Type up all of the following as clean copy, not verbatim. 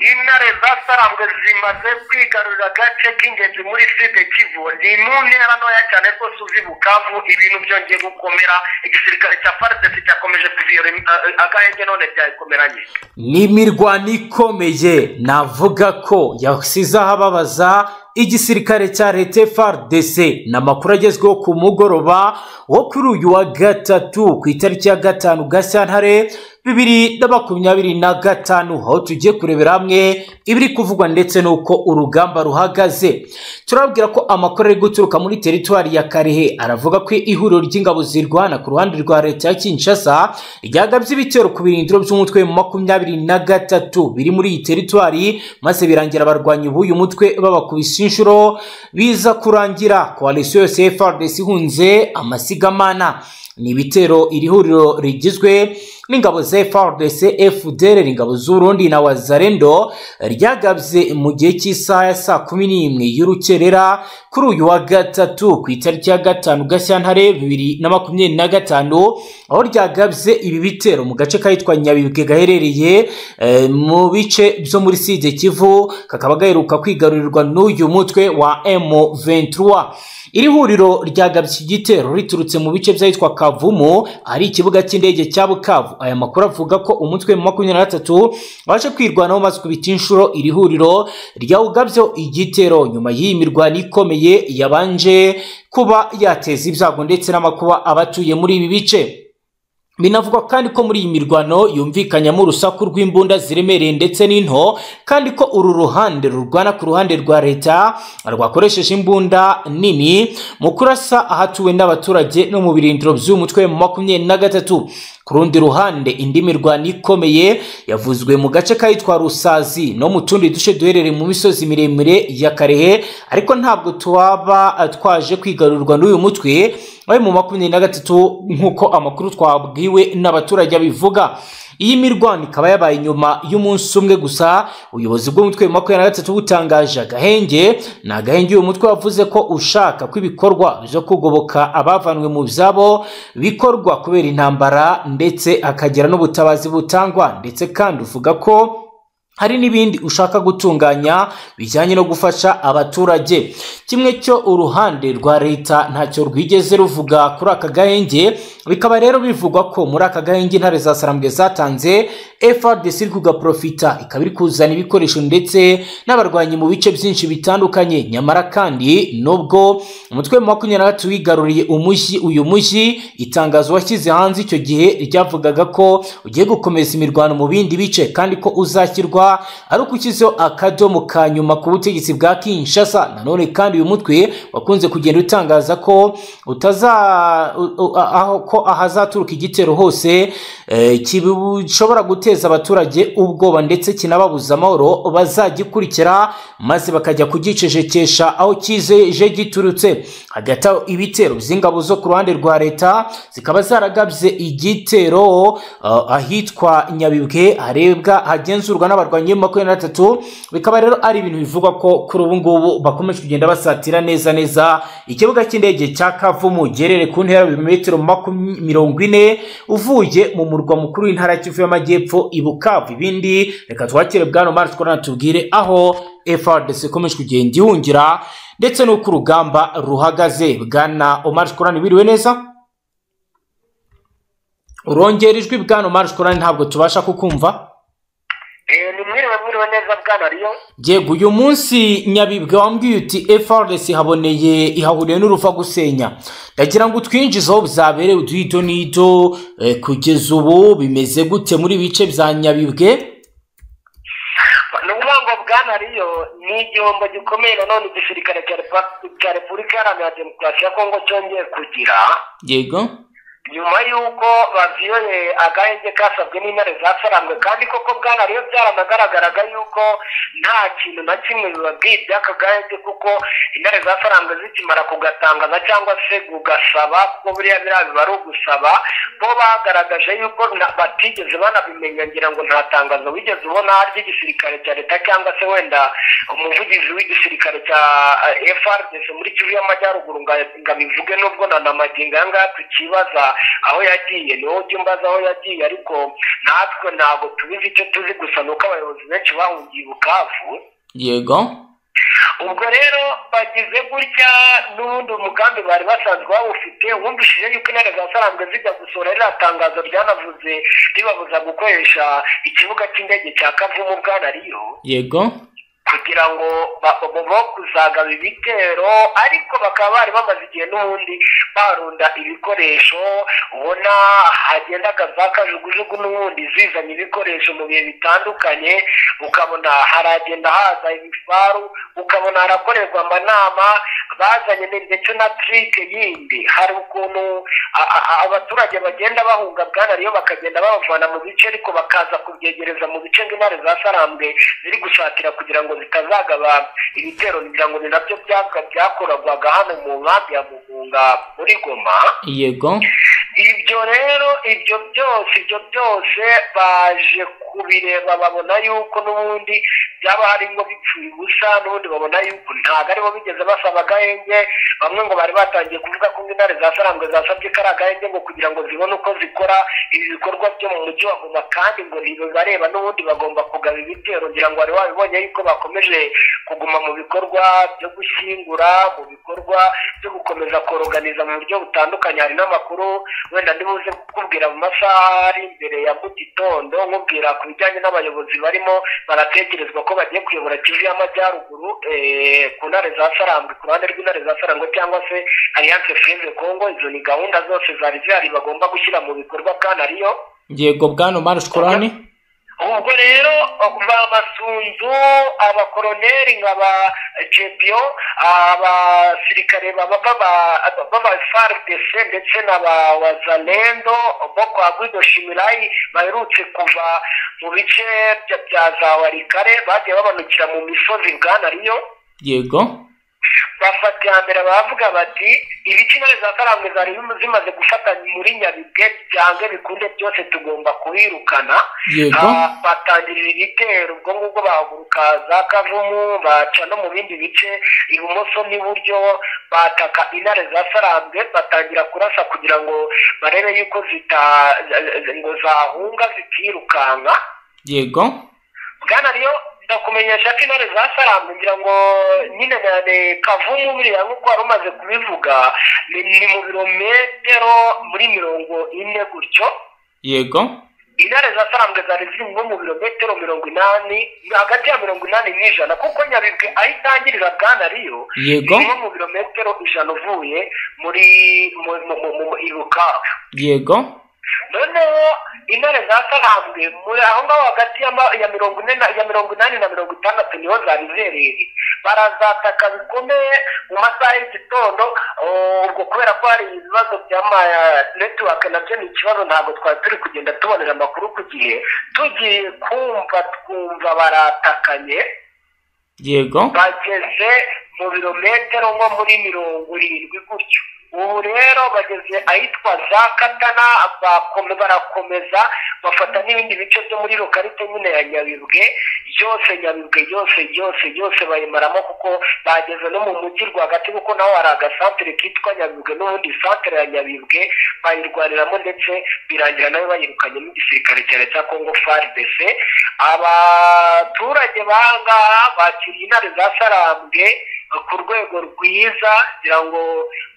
intare zasarambwe zimaze kwigarurira agace k'ingenzi muri Sud Kivu, ni mu ntera ntoya cyane rwose uzi Bukavu ibintu byongeye gukomera. Igisirikare cya FARDC cyakomeje kuviyora agahenge none byayikomeranye. Ni imirwano ikomeye navuga ko yasize ahababaza igisirikare cya leta FARDC. N'amakuru agezweho ku mugoroba wo kuri uyu wa gatatu ku itariki ya 5 Gashyantare 2025, aho tugiye kurebera hamwe ibiri kuvugwa ndetse nuko urugamba ruhagaze. Turabwira ko amakuru ari guturuka muri teritwari ya Karehe aravuga ko ihuriro ry'ingabo zirwana ku ruhande rwa leta ya Kinshasa ryagabye ibitero ku birindiro by'umutwe mu 23 biri muri iyi teritwari, maze birangira abarwanyi b'uyu mutwe babakubise inshuro, biza kurangira coalition yose FARDC ihunze amasigamana. Ni ibitero iri huriro rigizwe n'ingabo za FARDC, FDLR, ingabo z'Urundi na Wazalendo ryagabye mu gihe cy'isaha ya saa 11 y'urukerera kuri uyu wa gatatu ku itariki ya 5 Gashyantare 2025, aho ryagabye ibi bitero mu gace kahitwa Nyabibwe gaherereye mu bice byo muri Sud Kivu, kakaba gaheruka kwigarurirwa n'uyu mutwe wa M23. Iri huriro ryagabye iki gitero riturutse mu bice by'ahitwa Kavumu, ari ikibuga cy'indege cya Bukavu. Aya makuru avuga ko umutwe mu 23 waje kwirwanaho maze kubita inshuro iri huriro ryawugabye igitero. Nyuma y'iyi mirwano ikomeye yabanje kuba yateza ibyago ndetse n'amakuba abatuye muri ibi bice. Binavugwa kandi ko muri iyi mirwano yumvikanyamo urusaku rw'imbunda ziremereye ndetse n'into, kandi ko uru ruhande rurwana ku ruhande rwa leta rwakoresheje imbunda nini mu kurasa ahatuwe n'abaturage no mu birindiro by'umutwe mu 23. Ku rundi ruhande indi mirwano ikomeye yavuzwe mu gace kahitwa Rusazi no mu tundi duce duherereye mu misozi miremire ya Karehe, ariko ntabwo twaba twaje kwigarurwa n'uyu mutwe aho mu 23 nkuko amakuru twabwiwe n'abaturage bivuga. Iyi mirwano ikaba yabaye nyuma y'umunsi umwe gusa ubuyobozi bw'umutwe mu 23 butangaje agahenge. Na agahenge uyu mutwe wavuze ko ushaka kwibikorwa byo kugoboka abavanwe mu byabo bikorwa kubera intambara, ndetse akagera n'ubutabazi butangwa, ndetse kandi uvuga ko hari n'ibindi ushaka gutunganya bijyanye no gufasha abaturage. Kimwe cyo uruhande rwa leta ntacyo rwigeze ruvuga kuri aka gahenge, bikaba rero bivugwa ko muri aka gahenge intare za Sarambwe zatanze FARDC iri kugaprofita, ikaba iri kuzana ibikoresho ndetse n'abarwanyi mu bice byinshi bitandukanye. Nyamara kandi nubwo umutwe mu 23 wigaruriye uyu mujyi, itangazo washyize hanze icyo gihe ryavugaga ko ugiye gukomeza imirwano mu bindi bice, kandi ko uzashyirwa ari ukukizeho akadomo ka nyuma ku butegetsi bwa Kinshasa. Nanone kandi uyu mutwe wakunze kugenda utangaza ko ahazaturuka igitero hose kibishobora guteza abaturage ubwoba ndetse kinababuza amahoro bazagikurikira maze bakajya kugicecekesha aho kizeje giturutse. Hagati aho ibitero by'ingabo zo ku ruhande rwa leta zikaba zaragabye igitero ahitwa Nyabibwe harebwa hagenzurwa n'abarwanyi mu 23. Bikaba rero ari ibintu bivugwa ko kuri ubu ngubu bakomeje kugenda basatira neza ikibuga cy'indege cya Kavumu gerere ku ntera metero 40 uvuye mu murwa mukuru w'intara Kivu y'Amajyepfo i Bukavu. Ibindi reka twakire bwana Omar Shkorana tubwire aho FARDC ikomeje kugenda ihungira ndetse no ku rugamba ruhagaze. Bwana Omar Shkorana biriwe neza? Urongera ijwi bwana Omar Shkorana, ntabwo tubasha kukumva. Ni mwiriwe neza bwana Riyo. Yego, uyu munsi Nyabibwe wambwiye uti FARDC ihahuriye n'uruva gusenya. Ndagira ngo twinjizeho byabereye uduhito n'ito kugeza ubu bimeze gute muri bice bya Nyabibwe? N'ubwango bwana Riyo ni igihombo gikomeye nanone igisirikare cya Repubulika Iharanira Demokarasi ya Kongo cyongeye kugira. Yego. Nyuma y'uko baviyoye agahenge kasabwe n'intare za Sarambwe, kandi koko bwana Riyo byaranagaragaraga yuko nta kintu na kimwe bibabwiye by'aka gahenge, kuko intare za Sarambwe zikimara kugatangaza cyangwa se kugasaba, kuko buriya biba ari ugusaba, bo bagaragaje yuko batigeze banabimenya. Ngira ngo nta tangazo wigeze ubona ry'igisirikare cya leta cyangwa se wenda umuvugizi w'igisirikare cya FARDC muri Kivu y'Amajyaruguru ngo abivuge, nubwo na magingo aya ngaya tukibaza aho yagiye, niwo ujya umbaza aho yagiye, ariko natwe ntabwo tubizi. icyo tuzi gusa ni uko abayobozi benshi bahungiye i Bukavu. Yego. ubwo rero bagize gutya n'ubundi umugambi bari basanzwe bawufite. wumvishije yuko intare za Sarambwe zijya gusohora ririya tangazo ryanavuze ribabuza gukoresha ikibuga cy'indege cya Kavumu Bwana Riyo. Yego. kugira ngo bo kuzagaba ibitero, ariko bakaba bari bamaze igihe n'ubundi barunda ibikoresho. ubona hagendaga za kajugujugu n'ubundi zizanye ibikoresho mu bihe bitandukanye, ukabona haragenda haza ibifaru, ukabona harakorerwa amanama, bazanye ndetse na trike yindi. hari ukuntu abaturage bagenda bahunga Bwana Riyo bakagenda babavana mu bice, ariko bakaza kubyegereza mu bice ng'intare za Sarambwe ziri gusatira kugira ngo zitazagaba ibitero. ngira ngo ni nabyo byakorwaga hano mu nkambi ya Mugunga muri Goma. Yego. ibyo rero ibyo byose baje kubireba, babona yuko n'ubundi byaba hari ngo bipfuye ubusa. n'ubundi babona yuko ntabwo aribo bigeze basaba agahenge. bamwe ngo bari batangiye kuvuga ko intare za Sarambwe zasabye kari agahenge ngo kugira ngo zibone uko zikora ibi bikorwa byo mu mujyi wa Goma, kandi ngo ntibibareba, n'ubundi bagomba kugaba ibitero. ngira ngo wari wabibonye yuko bakomeje kuguma mu bikorwa byo gushyingura, mu bikorwa byo gukomeza koroganiza mu buryo butandukanye. hari n'amakuru wenda ndibuze kukubwira mu masaha ari imbere ya mu gitondo, nkubwira ku bijyanye n'abayobozi barimo baratekerezwa ko bagiye kuyobora Kivu y'Amajyaruguru ku ntare za Sarambwe, ku ruhande rw'intare za Sarambwe cyangwa se Alliance Fleuve Congo. izo ni gahunda zose zari zihari bagomba gushyira mu bikorwa Bwana Riyo. Yego Bwana Omar Shukrani. ubwo rero ba Masunzu, abakoroneri nk'aba Chepio, abasirikare baba FARDC ndetse n'aba Wazalendo bo kwa Guido Shimirai baherutse kuva mu bice bya za Warikare, bagiye bamanukira mu misozi Bwana Riyo. Yego. bafata iya mbere bavuga bati ibice intare za Sarambwe zari zimaze gufata muri Nyabibwe, byange bikunde byose tugomba kubirukana. Yego. batangirira ibitero. ubwo ngubwo bahaguruka za Kavumu, baca no mu bindi bice ibumoso n'iburyo, bataka intare za Sarambwe, batangira kurasa kugira ngo barebe yuko ngo zahunga zitirukanka. Yego. Bwana Riyo, ndakumenyesha ko intare za Sarambwe ngira ngo nyine Kavumu buriya nk'uko wari umaze kubivuga ni mu birometero muri 40 gutyo. Yego. intare za Sarambwe zari ziri nko mu birometero 80, hagati ya 80 n'ijana, kuko Nyabibwe aho itangirira Bwana Riyo. Yego. nko mu birometero 100 uvuye muri Ibukavu. Yego. noneho intare za Sarambwe muri aho ngaho hagati ya 80 na 60 niho zari zereye. barazataka bikomeye mu masaha y'igitondo. ubwo kubera ko hari ibibazo by'ama network nabyo ni ikibazo, ntabwo twari turi kugenda tubonera amakuru ku gihe. tugiye twumva baratakanye. Yego. bageze mu birometero nko muri 70 gutyo. ubu rero bageze ahitwa za Katana, barakomeza bafata n'ibindi bice byo muri lokalite nyine ya Nyabibwe. yose bayimaramo, kuko bageze no mu mujyi rwagati, kuko naho hari agasantere kitwa Nyabibwe, n'ubundi santere ya Nyabibwe bayirwaniramo, ndetse birangira nawe bayirukanye n'igisirikare cya leta ya Congo FARDC. abaturage bangaha bakiriye intare za Sarambwe ku rwego rwiza, kugira ngo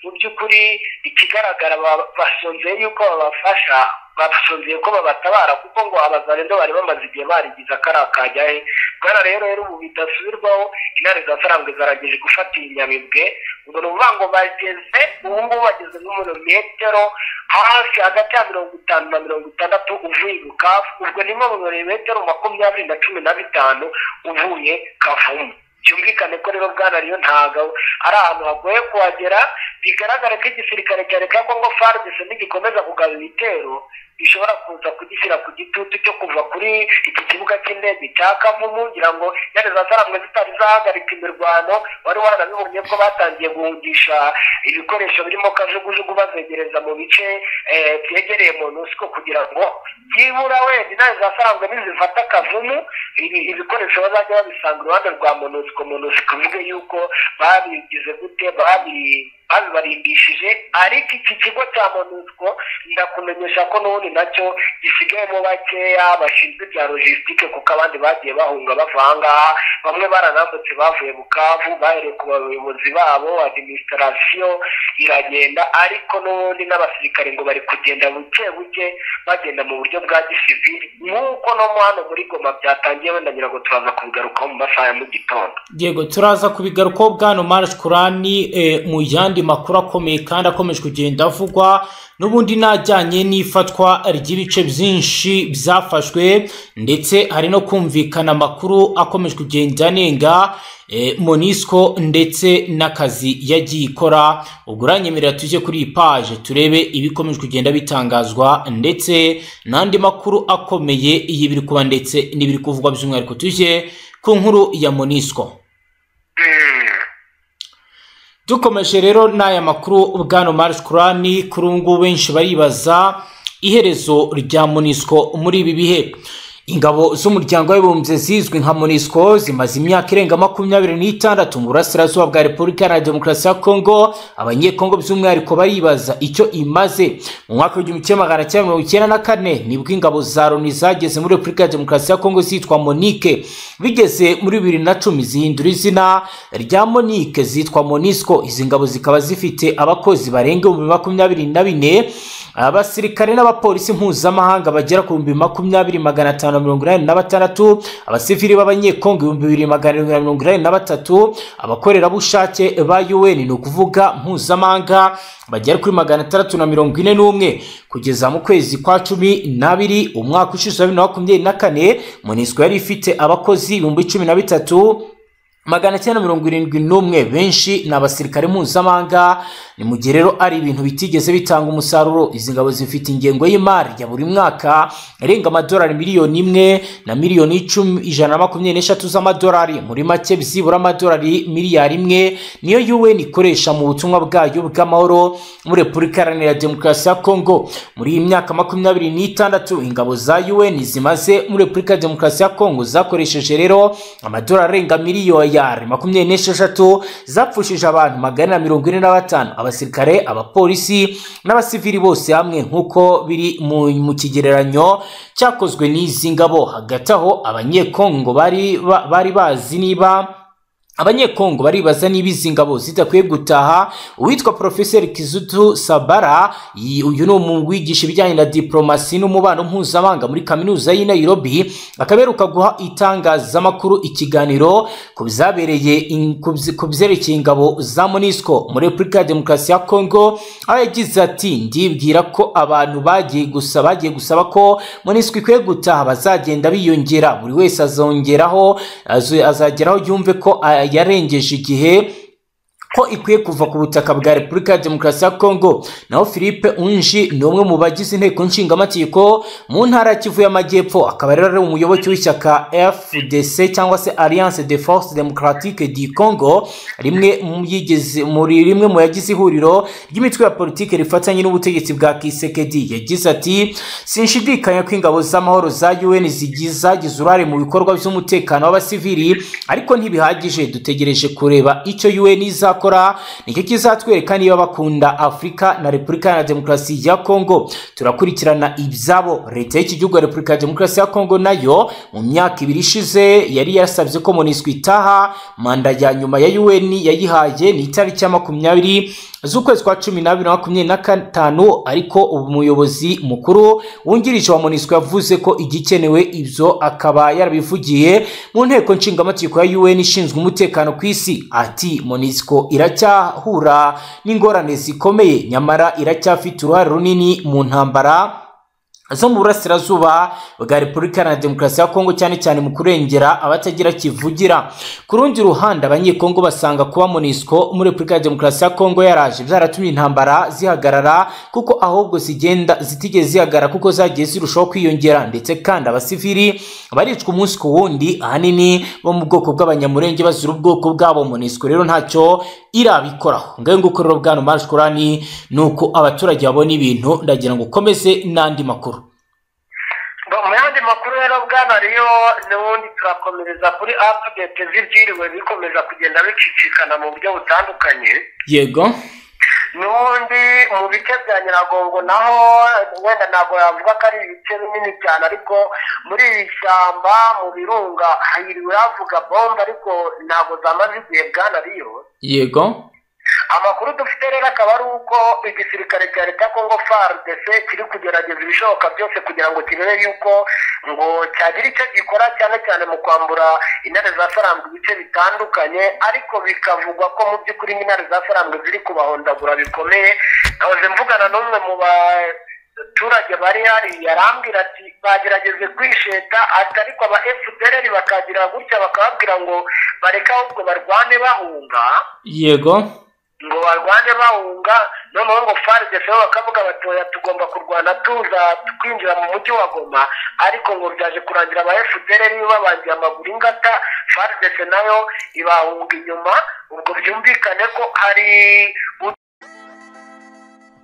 mu by'ukuri ikigaragara basonzeye yuko babafasha, basonzeye ko babatabara, kuko ngo abazalendo bari bamaze igihe barigize akara kajyahe. Bwana rero ubu bidasubirwaho, intare za Sarambwe zarageje gufata iyi Nyabibwe. ubwo ni ukuvuga ngo bageze ubu ngubu bageze no mu metero hafi hagati ya 50 na 60 uvuye i Bukavu. ubwo ni nko mu metero 20 na 15 uvuye Kavumu. byumvikane ko rero Bwana Riyo ntago ari ahantu hagoye kuhagera. bigaragara ko igisirikare cya leta ya Congo FARDC nigikomeza kugaba ibitero, bishobora kuza kugishyira ku gitutu cyo kuva kuri iki kibuga cy'indege cya Kavumu, kugira ngo intare za Sarambwe zitari zahagarika imirwano. wari warabibonye ko batangiye guhungisha ibikoresho birimo kajugujugu bazegereza mu bice byegereye MONUSCO, kugira ngo byibura wenda intare za Sarambwe nizifata Kavumu, ibikoresho bazajya babisanga iruhande rwa MONUSCO ivuge yuko babigize gute, babibarindishije, ariko iki kigo cya MONUSCO ndakumenyesha ko n'ubundi nacyo gisigayemo bakeya bashinzwe ibya logistique, kuko abandi bagiye bahunga bava aha ngaha, bamwe baranambutse bavuye Bukavu bahereye ku bayobozi babo, administration iragenda, ariko n'ubundi n'abasirikare ngo bari kugenda buke buke bagenda mu buryo bwa gisivili, nk'uko no hano muri Goma byatangiye, wenda ngira ngo turaza kubigarukaho mu masaha ya mu gitondo. Yego, turaza kubigarukaho bwana Omar Shukrani mu yandi makuru akomeye kandi akomeje kugenda avugwa n'ubundi najyanye n'ifatwa ry'ibice byinshi byafashwe, ndetse hari no kumvikana amakuru akomeje kugenda nenga MONUSCO ndetse n'akazi yagiye ikora. Ubwo uranyemerera tujye kuri iyi page turebe ibikomeje kugenda bitangazwa ndetse n'andi makuru akomeye y'ibiri kuba ndetse n'ibiri kuvugwa, by'umwihariko tujye ku nkuru ya MONUSCO. Dukomeje rero n'aya makuru bwana Omar Shukrani, kuri ubu benshi baribaza iherezo rya MONUSCO muri ibi bihe. Ingabo z'umuryango w'abibumbye zizwi nka MONUSCO zimaze imyaka irenga 26 mu burasirazuba bwa Repubulika ya Demokarasi ya Kongo. Abanyekongo by'umwihariko baribaza icyo imaze. Mu mwaka w'1994 nibwo ingabo za Loni zageze muri Repubulika ya Demokarasi ya Kongo zitwa MONUC, bigeze muri 2010 zihindura izina rya MONUC zitwa MONUSCO. Izi ngabo zikaba zifite abakozi barenga 24,000, abasirikare n'abapolisi mpuzamahanga bagera ku 20,586, abasivili b'abanyekongo 2,183, abakorerabushake ba UN ni ukuvuga mpuzamahanga bagera kuri 641. Kugeza mu kwezi kwa 12 umwaka ushize wa 2024 MONUSCO yari ifite abakozi 13,971, benshi n'abasirikare mpuzamahanga. Ni mu gihe rero ari ibintu bitigeze bitanga umusaruro. Izi ngabo zifite ingengo y'imari ya buri mwaka irenga amadolari miliyoni 1 na miliyoni 123 z'amadolari, muri make byibura amadolari miliyari 1 niyo UN ikoresha mu butumwa bwayo bw'amahoro muri Repubulika ya Demokarasi ya Kongo. Muri iyi myaka 26 ingabo za UN zimaze muri Repubulika ya Demokarasi ya Kongo zakoresheje rero amadolari arenga miliyoni 26 zapfushije abantu 145, abasirikare, abapolisi n'abasivili bose hamwe, nkuko biri mu kigereranyo cyakozwe n'izi ngabo. Hagati aho abanyekongo baribaza niba izi ngabo zidakwiye gutaha. Uwitwa Professor Kizutu Sabara, uyu ni umwigisha ibijyanye na diplomasi n'umubano mpuzamahanga muri kaminuza y'i Nairobi, akaberuka guha itangazamakuru ikiganiro ku byerekeye ingabo za MONUSCO muri Repubulika ya Demokarasi ya Kongo, aho yagize ati ndibwira ko abantu bagiye gusaba ko MONUSCO ikwiye gutaha bazagenda biyongera, buri wese azageraho yumve ko yarengeje igihe ko ikwiye kuva ku butaka bwa Repubulika ya Demokarasi ya Kongo. Naho Philippe Unji ni umwe mu bagize inteko nshingamategeko mu ntara ya Kivu y'Amajyepfo, akaba rero ari umuyoboke w'ishyaka FDC cyangwa se Alliance des Forces Démocratiques du Congo, rimwe mu yagize ihuriro ry'imitwe ya politike rifatanye n'ubutegetsi bwa Kisekedi. Yagize ati sinshidikanya ko ingabo z'amahoro za UN zagize uruhare mu bikorwa by'umutekano w'abasivili, ariko ntibihagije. Dutegereje kureba icyo UN izakora, nicyo kizatwereka niba bakunda Afrika na Repubulika ya Demokarasi ya Kongo. Turakurikirana ibyabo. Leta y'iki gihugu ya Repubulika ya Demokarasi ya Kongo nayo mu myaka 2 ishize yari yasabye ko MONUSCO itaha. Manda ya nyuma ya UN yayihaye ni itariki ya 20 z'ukwezi kwa 12/2025, ariko umuyobozi mukuru wungirije wa MONUSCO yavuze ko igikenewe ibyo akaba yarabivugiye mu nteko nshingamategeko ya UN ishinzwe umutekano ku isi. Ati MONUSCO iracyahura n'ingorane zikomeye, nyamara iracyafite uruhare runini mu ntambara zo mu burasirazuba bwa Repubulika ya Demokarasi ya Kongo, cyane cyane mu kurengera abatagira kivugira. Ku rundi ruhande abanyekongo basanga kuba MONUSCO muri Repubulika ya Demokarasi ya Kongo yaraje byaratumye intambara zihagarara, kuko ahubwo zitigeze zihagarara kuko zagiye zirushaho kwiyongera, ndetse kandi abasivili baricwa umunsi ku wundi, ahanini bo mu bwoko bw'abanyamurenge bazira ubwoko bwabo. MONUSCO rero ntacyo irabikoraho. Ngaho ngukorero bwana Omar Shukrani nuko abaturage babona ibintu. Ndagira ngo ukomeze n'andi makuru. Mu yandi makuru rero bwana Riyo, n'ubundi turakomereza kuri update z'ibyiriwe bikomeza kugenda bicicikana mu buryo butandukanye. Yego. n'ubundi mu bice bya Nyiragongo naho wenda ntabwo yavuga ko ari ibice binini cyane ariko muri iri shyamba mu birunga hiriwe havuga bombe ariko ntabwo zamaze igihe bwana Riyo. Yego. Amakuru dufite rero akaba ari uko igisirikare cya leta Congo FARDC kiri kugerageza ibishoboka byose kugira ngo kirebe yuko ngo cyagira icyo gikora cyane cyane mu kwambura intare za Sarambwe ibice bitandukanye, ariko bikavugwa ko mu by'ukuri intare za Sarambwe ziri kubahondagura bikomeye. Nahoze mvugana n'umwe mu baturage bari hariya arambwira ati bagerageje kwisheta ariko aba FDLR bakagira gutya bakababwira ngo bareka ahubwo barwane bahunga. Yego. ngo barwane bahunga, noneho ngo FARDC bakavuga batoya tugomba kurwana tuza twinjira mu mujyi wa Goma, ariko ngo byaje kurangira aba FDLR babangiye amaguru ingata, FARDC nayo ibahunga inyuma. Ubwo byumvikane ko hari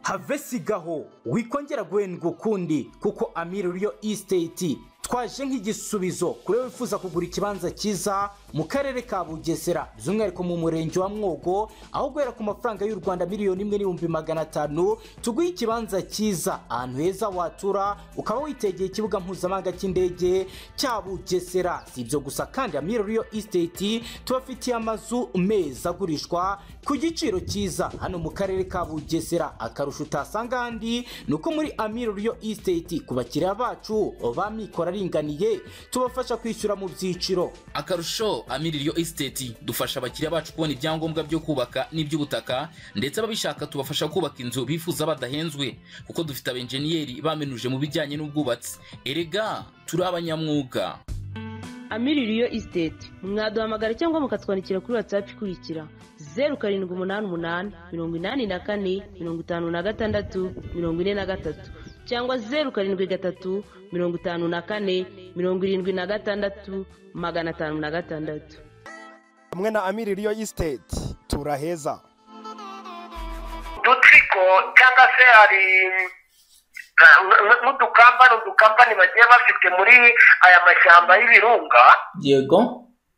have sigaho wikongera guhendwa ukundi kuko Amiruriyo Estate twaje nk'igisubizo kuri wifuza kugura ikibanza cyiza mu karere ka Bugesera by'umwihariko mu murenge wa Mwogo, aho guhera ku mafaranga y'u Rwanda $1,500,000 tuguye ikibanza cyiza ahantu heza watura ukaba witegeye ikibuga mpuzamahanga cy'indege cya Bugesera. Si ibyo gusa kandi Amiruriyo Estate tubafitiye amazu meza agurishwa ku giciro cyiza hano mu karere ka Bugesera. Akarusho utasanga handi nuko muri Amiruriyo Estate ku bakiriya bacu bamikora ringaniye tubafasha kwishyura mu byiciro. Akarusho Amiruriyo Estate dufasha abakiriya bacu kubona ibyangombwa byo kubaka n'iby'ubutaka, ndetse ababishaka tubafasha kubaka inzu bifuza badahenzwe kuko dufite abenjeniyeri bamenuje mu bijyanye n'ubwubatsi. Erega turi abanyamwuga. Amiruriyo Estate mwaduhamagara cyangwa mukatwandikira kuri WhatsApp ikurikira 0788 84 56 43 cyangwa 0753 54 76 506. Hamwe na Amiruriyo Estate turaheza. Dutsiko cyangwa se hari n'udukampani bagiye bafite muri aya mashyamba y'ibirunga. Yego.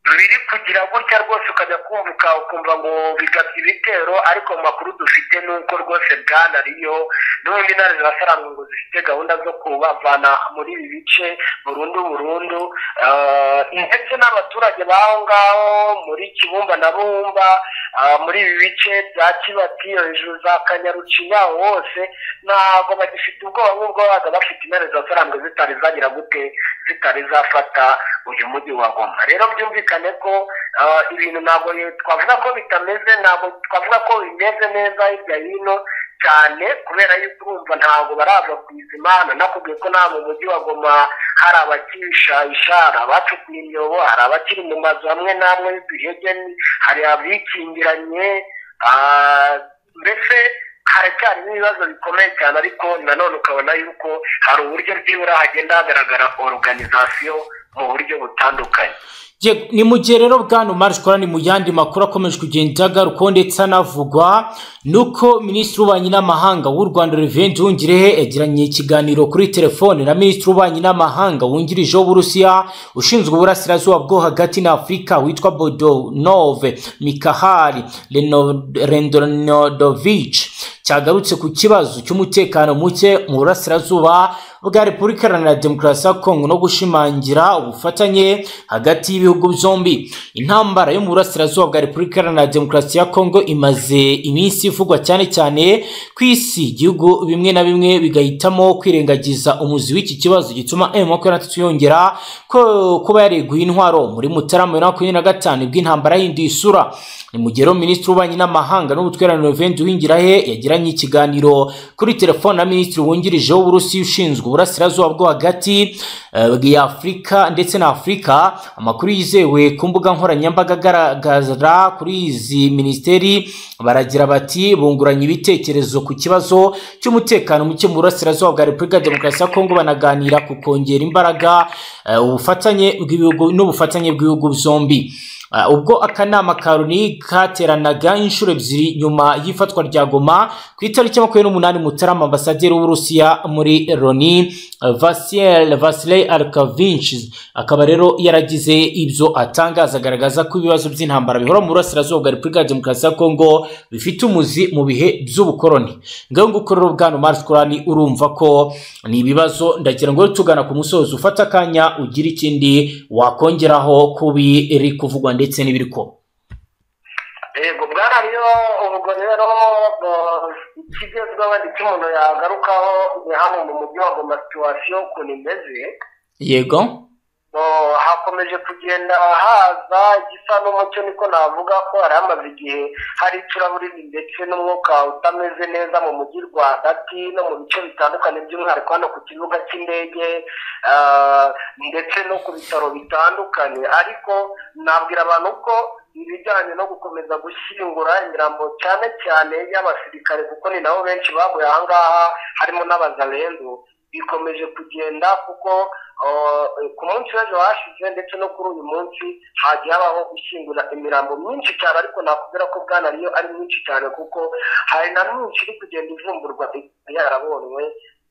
Biri kugira gutya rwose ukajya ukumva ngo bigabye ibitero, ariko mu makuru dufite nuko rwose bwana Riyo n'ubundi intare za Sarambwe ngo zifite gahunda zo kubavana muri ibi bice burundu, ndetse n'abaturage baho ngaho muri Kibumba na Bumba, muri ibi bice bya Kibati hejuru za Kanyarucinya hose ntabwo bagifite ubwoba nk'ubwo babaga bafite intare za Sarambwe zitari zafata uyu mujyi wa Goma. Rero byumvikane ko ibintu ntabwo twavuga ko bitameze, ntabwo twavuga ko bimeze neza hirya hino cyane, kubera yuko urumva ntabwo barava ku izima. Nakubwiye ko nta mu mujyi wa Goma hari abakirisha ishara bacukuye imyobo, hari abakiri mu mazu hamwe n'amwe y'uduhege, hari abikingiranye, mbese haracyarimo ibibazo bikomeye cyane, ariko nanone ukabona yuko hari uburyo byibura hagenda hagaragara organization mu buryo butandukanye. Ni mu gihe rero bwana Omar Shkorani mu yandi makuru akomeje kugenda agaruka ndetse anavugwa nuko Minisitiri w'Ububanyi n'Amahanga w'u Rwanda Reverend Nduhungirehe yagiranye ikiganiro kuri telefone na Minisitiri w'Ububanyi n'Amahanga wungirije w'Uburusiya ushinzwe uburasirazuba bwo hagati na Afurika witwa Bodonov Mikhail Lendonodovich, cyagarutse ku kibazo cy'umutekano muke mu burasirazuba bwa Repubulika Iharanira Demokarasi ya Kongo no gushimangira ubufatanye hagati y'ibihugu byombi. Intambara yo mu burasirazuba bwa Repubulika Iharanira Demokarasi ya Kongo imaze iminsi ivugwa cyane cyane ku isi, igihugu bimwe na bimwe bigahitamo kwirengagiza umuzi w'iki kibazo gituma M23 yongera kuba yareguye intwaro muri Mutarama 2025 bw'intambara y'indi isura. Ni mu gihe Minisitiri w'Ububanyi n'Amahanga n'Ubutwererane Reverend Nduhungirehe yagiranye ikiganiro kuri telefone na Minisitiri wungirije w'Uburusiya ushinzwe uburasirazuba bwo hagati ya Afurika ndetse na Afurika. Amakuru yizewe ku mbuga nkoranyambaga agaragara kuri izi ministeri baragira bati bunguranye ibitekerezo ku kibazo cy'umutekano muke mu burasirazuba bwa Repubulika Demokarasi ya Kongo, banaganira ku kongera imbaraga ubufatanye bw'ibihugu n'ubufatanye bw'ibihugu byombi. ubwo akanama ka Loni kateranaga inshuro ebyiri nyuma y'ifatwa rya Goma ku itariki 28 Mutarama. Ambasaderi w'Uburusiya muri Loni Vasily Arkavinch akaba rero yaragize ibyo atangaza, agaragaza ko ibibazo by'intambara bihora mu burasirazuba bwa Repubulika ya Demokarasi ya Kongo bifite umuzi mu bihe by'ubukoroni. Ngaho ngukorera Bwana Mars Korani, urumva ko ni ibibazo. Ndagira ngo tugana ku musozo ufata akanya ugira ikindi wakongeraho kubi iri kuvugwa ndetse n'ibiriko. Yego bwana ryo ubwo rero ikigezweho ndetse umuntu yagarukaho ni hano mu mujyi wa Goma situation ukuntu imeze. Yego hakomeje kugenda haza igisa n'umucyo, niko navuga ko hari amaze igihe hari icuraburindi ndetse n'umwuka utameze neza mu mujyi rwagati no mu bice bitandukanye, by'umwihariko hano ku kibuga cy'indege ndetse no ku bitaro bitandukanye. Ariko nabwira abantu ko ibijyanye no gukomeza gushyingura imirambo cyane cyane y'abasirikare, kuko ni nabo benshi baguye aha ngaha harimo n'abazalendo, bikomeje kugenda kuko ku munsi w'ejo hashize ndetse no kuri uyu munsi hagiye habaho gushyingura imirambo myinshi cyane. Ariko nakubwira ko bwana niyo ari myinshi cyane kuko hari na myinshi iri kugenda ivumburwa yarabonwe.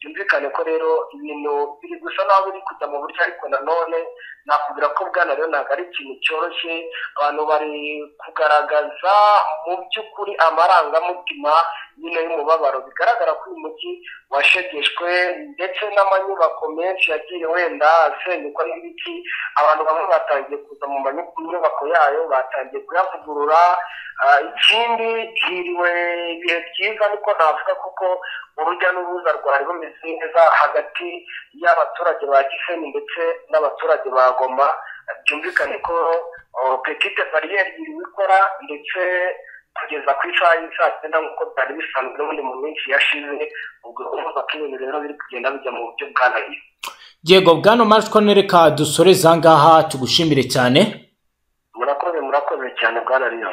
byumvikane ko rero ibintu biri gusa naho biri kujya mu buryo, ariko nanone nakubwira ko bwana rero ntabwo ari ikintu cyoroshye. Abantu bari kugaragaza mu by'ukuri amarangamutima nyine y'umubabaro, bigaragara ko uyu mujyi washegeshwe ndetse n'amanyubako menshi yagiye wenda asenyuka n'ibiti. Abantu bamwe batangiye kuza mu nyubako yayo, batangiye kuyavugurura. Ikindi hiriwe ibihe byiza niko navuga, kuko urujya n'uruza rwari rumeze neza hagati y'abaturage ba Gisenyi ndetse n'abaturage ba Goma. Byumvikane ko petite barriere iri ikora ndetse kugeza ku isaha y'isaa 9 nk'uko byari bisanzwe n'ubundi mu minsi yashize. Ubwo urumva ko ibintu rero biri kugenda bijya mu buryo bwanayo. Yego bwana Mars Korani, reka dusoreze aha ngaha tugushimire cyane. Murakoze cyane bwana Riyo.